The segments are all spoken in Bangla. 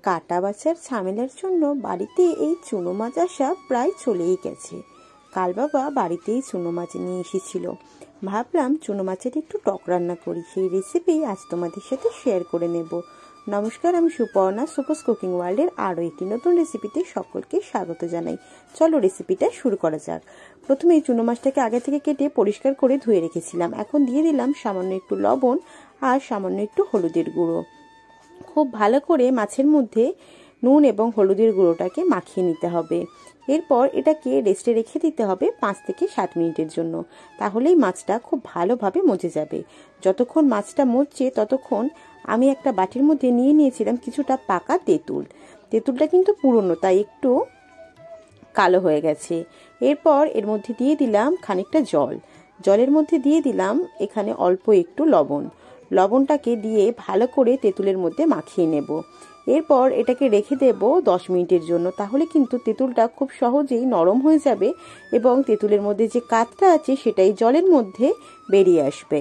কাটা বাছার ঝামেলার জন্য বাড়িতে এই চুনো মাছ আসা প্রায় চলেই গেছে। কাল বাবা বাড়িতেই চুনো মাছ নিয়ে এসেছিল। ভাবলাম চুনো মাছের একটু টক রান্না করি, সেই রেসিপি আজ তোমাদের সাথে শেয়ার করে নেব। নমস্কার, আমি সুপর্ণা, সুপার কুকিং ওয়ার্ল্ডের আরও একটি নতুন রেসিপিতে সকলকে স্বাগত জানাই। চলো রেসিপিটা শুরু করা যাক। প্রথমে এই চুনো মাছটাকে আগে থেকে কেটে পরিষ্কার করে ধুয়ে রেখেছিলাম। এখন দিয়ে দিলাম সামান্য একটু লবণ আর সামান্য একটু হলুদের গুঁড়ো। খুব ভালো করে মাছের মধ্যে নুন এবং হলুদের গুঁড়োটাকে মাখিয়ে নিতে হবে। এরপর এটাকে রেস্টে রেখে দিতে হবে 5 থেকে 7 মিনিটের জন্য। তাহলেই মাছটা খুব ভালোভাবে মজে যাবে। যতক্ষণ মাছটা মজছে ততক্ষণ আমি একটা বাটির মধ্যে নিয়ে নিয়েছিলাম কিছুটা পাকা তেঁতুল। তেঁতুলটা কিন্তু পুরনো, তাই একটু কালো হয়ে গেছে। এরপর এর মধ্যে দিয়ে দিলাম খানিকটা জল। জলের মধ্যে দিয়ে দিলাম এখানে অল্প একটু লবণ। লবণটাকে দিয়ে ভালো করে তেঁতুলের মধ্যে মাখিয়ে নেব। এরপর এটাকে রেখে দেব 10 মিনিটের জন্য। তাহলে কিন্তু তেঁতুলটা খুব সহজেই নরম হয়ে যাবে এবং তেঁতুলের মধ্যে যে কাঁচটা আছে সেটাই জলের মধ্যে বেরিয়ে আসবে।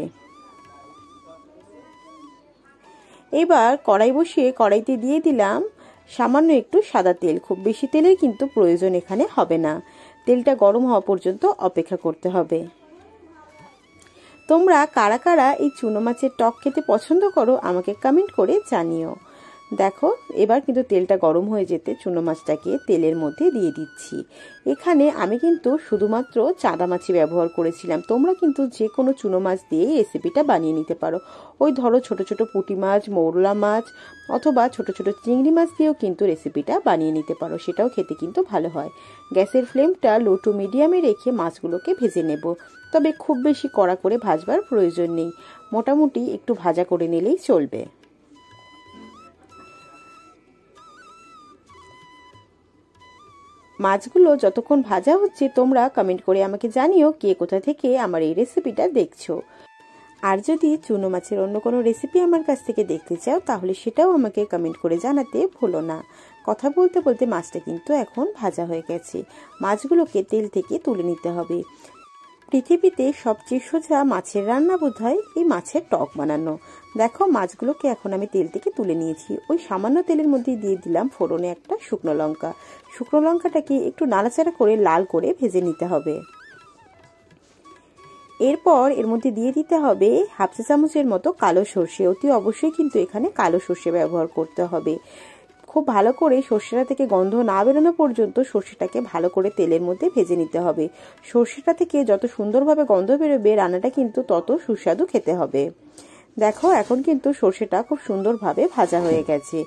এবার কড়াই বসিয়ে কড়াইতে দিয়ে দিলাম সামান্য একটু সাদা তেল। খুব বেশি তেলের কিন্তু প্রয়োজন এখানে হবে না। তেলটা গরম হওয়া পর্যন্ত অপেক্ষা করতে হবে। তোমরা কারা কারা এই চুনো মাছের টক খেতে পছন্দ করো আমাকে কমেন্ট করে জানিও। দেখো এবার কিন্তু তেলটা গরম হয়ে যেতে চুনো মাছটাকে তেলের মধ্যে দিয়ে দিচ্ছি। এখানে আমি কিন্তু শুধুমাত্র চাঁদা মাছই ব্যবহার করেছিলাম। তোমরা কিন্তু যে কোনো চুনো মাছ দিয়ে রেসিপিটা বানিয়ে নিতে পারো। ওই ধরো ছোট ছোট পুঁটি মাছ, মৌরলা মাছ অথবা ছোট ছোট চিংড়ি মাছ দিয়েও কিন্তু রেসিপিটা বানিয়ে নিতে পারো, সেটাও খেতে কিন্তু ভালো হয়। গ্যাসের ফ্লেমটা লো টু মিডিয়ামে রেখে মাছগুলোকে ভেজে নেব। তবে খুব বেশি কড়া করে ভাজবার প্রয়োজন নেই, মোটামুটি একটু ভাজা করে নিলেই চলবে। মাছগুলো যতক্ষণ ভাজা হচ্ছে তোমরা কমেন্ট করে আমাকে জানিও কে কোথা থেকে আমার এই রেসিপিটা দেখছো। আর যদি চুনো মাছের অন্য কোনো রেসিপি আমার কাছ থেকে দেখতে চাও তাহলে সেটাও আমাকে কমেন্ট করে জানাতে ভুলো না। কথা বলতে বলতে মাছটা কিন্তু এখন ভাজা হয়ে গেছে। মাছগুলোকে তেল থেকে তুলে নিতে হবে। পৃথিবীতে সবচেয়ে সোজা মাছের রান্না বোধহয় এই মাছের টক বানানো। দেখো মাছগুলোকে এখন আমি তেল থেকে তুলে নিয়েছি। ওই সামান্য তেলের মধ্যে দিয়ে দিলাম ফোড়নে একটা শুকনো লঙ্কা। শুকনো লঙ্কাটাকে একটু নাড়াচাড়া করে লাল করে ভেজে নিতে হবে। এরপর এর মধ্যে দিয়ে দিতে হবে হাফ চা চামচের মতো কালো সর্ষে। অতি অবশ্যই কিন্তু এখানে কালো সর্ষে ব্যবহার করতে হবে। খুব ভালো করে সর্ষেটা থেকে গন্ধ না বেরোনো পর্যন্ত সর্ষেটাকে ভালো করে তেলের মধ্যে ভেজে নিতে হবে। সর্ষেটা থেকে যত সুন্দরভাবে গন্ধ বেরোবে রান্নাটা কিন্তু তত সুস্বাদু খেতে হবে। দেখো এখন কিন্তু সর্ষেটা খুব সুন্দরভাবে ভাজা হয়ে গেছে।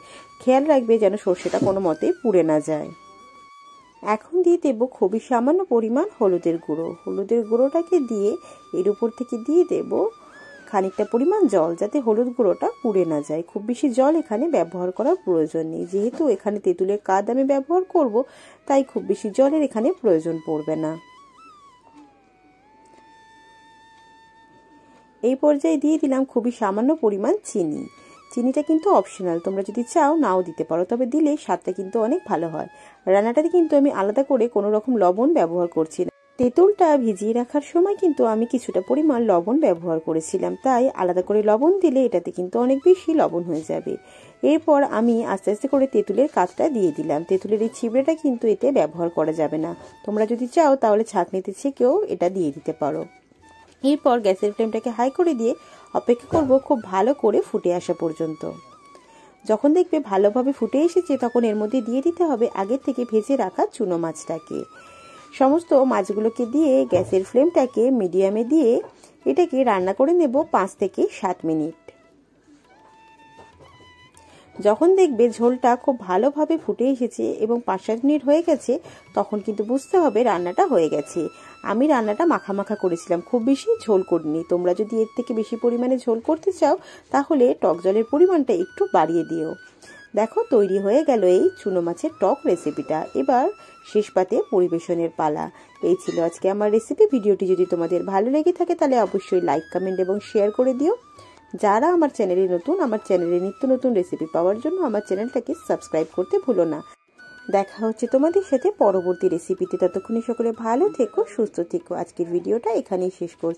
খেয়াল রাখবে যেন সর্ষেটা কোনো মতেই পুড়ে না যায়। এখন দিয়ে দেব খুবই সামান্য পরিমাণ হলুদের গুঁড়ো। হলুদের গুঁড়োটাকে দিয়ে এর উপর থেকে দিয়ে দেব খানিকটা পরিমাণ জল, যাতে হলুদ গুঁড়োটা পুড়ে না যায়। খুব বেশি জল এখানে ব্যবহার করার প্রয়োজন নেই, যেহেতু এখানে তেঁতুলের কাদ আমি ব্যবহার করব তাই খুব বেশি জলের এখানে প্রয়োজন পড়বে না। এই পর্যায়ে দিয়ে দিলাম খুবই সামান্য পরিমাণ চিনি। চিনিটা কিন্তু অপশনাল, তোমরা যদি চাও নাও দিতে পারো, তবে দিলে স্বাদটা কিন্তু অনেক ভালো হয়। রান্নাটাতে কিন্তু আমি আলাদা করে কোনো রকম লবণ ব্যবহার করছি না। তেঁতুলটা ভিজিয়ে রাখার সময় কিন্তু আমি কিছুটা পরিমাণ লবণ ব্যবহার করেছিলাম, তাই আলাদা করে লবণ দিলে এটাতে কিন্তু অনেক বেশি লবণ হয়ে যাবে। এরপর আমি আস্তে আস্তে করে তেঁতুলের কাঠটা দিয়ে দিলাম। তেঁতুলের এই ছিবড়েটা কিন্তু এতে ব্যবহার করা যাবে না। তোমরা যদি চাও তাহলে ছাঁকনিতে ছেঁকেও এটা দিয়ে দিতে পারো। এরপর গ্যাসের ফ্লেমটাকে হাই করে দিয়ে অপেক্ষা করব খুব ভালো করে ফুটে আসা পর্যন্ত। যখন দেখবে ভালোভাবে ফুটে এসেছে তখন এর মধ্যে দিয়ে দিতে হবে আগে থেকে ভেজে রাখা চুনো মাছটাকে। সমস্ত মাছগুলোকে দিয়ে গ্যাসের ফ্লেমটাকে মিডিয়ামে দিয়ে এটাকে রান্না করে নেব 5 থেকে 7 মিনিট। যখন দেখবে ঝোলটা খুব ভালোভাবে ফুটে এসেছে এবং 5-7 মিনিট হয়ে গেছে তখন কিন্তু বুঝতে হবে রান্নাটা হয়ে গেছে। আমি রান্নাটা মাখা মাখা করেছিলাম, খুব বেশি ঝোল করিনি। তোমরা যদি এর থেকে বেশি পরিমাণে ঝোল করতে চাও তাহলে টক জলের পরিমাণটা একটু বাড়িয়ে দিও। দেখো তৈরি হয়ে গেল এই চুনো মাছের টক রেসিপিটা। এবার শেষ পাতে পরিবেশনের পালা। এই ছিল আজকে আমার রেসিপি। ভিডিওটি যদি তোমাদের ভালো লেগে থাকে তাহলে অবশ্যই লাইক, কমেন্ট এবং শেয়ার করে দিও। যারা আমার চ্যানেলে নতুন, আমার চ্যানেলে নিত্য নতুন রেসিপি পাওয়ার জন্য আমার চ্যানেলটাকে সাবস্ক্রাইব করতে ভুলো না। দেখা হচ্ছে তোমাদের সাথে পরবর্তী রেসিপিতে। ততক্ষণে সকলে ভালো থেকো, সুস্থ থেকো। আজকের ভিডিওটা এখানেই শেষ করছি।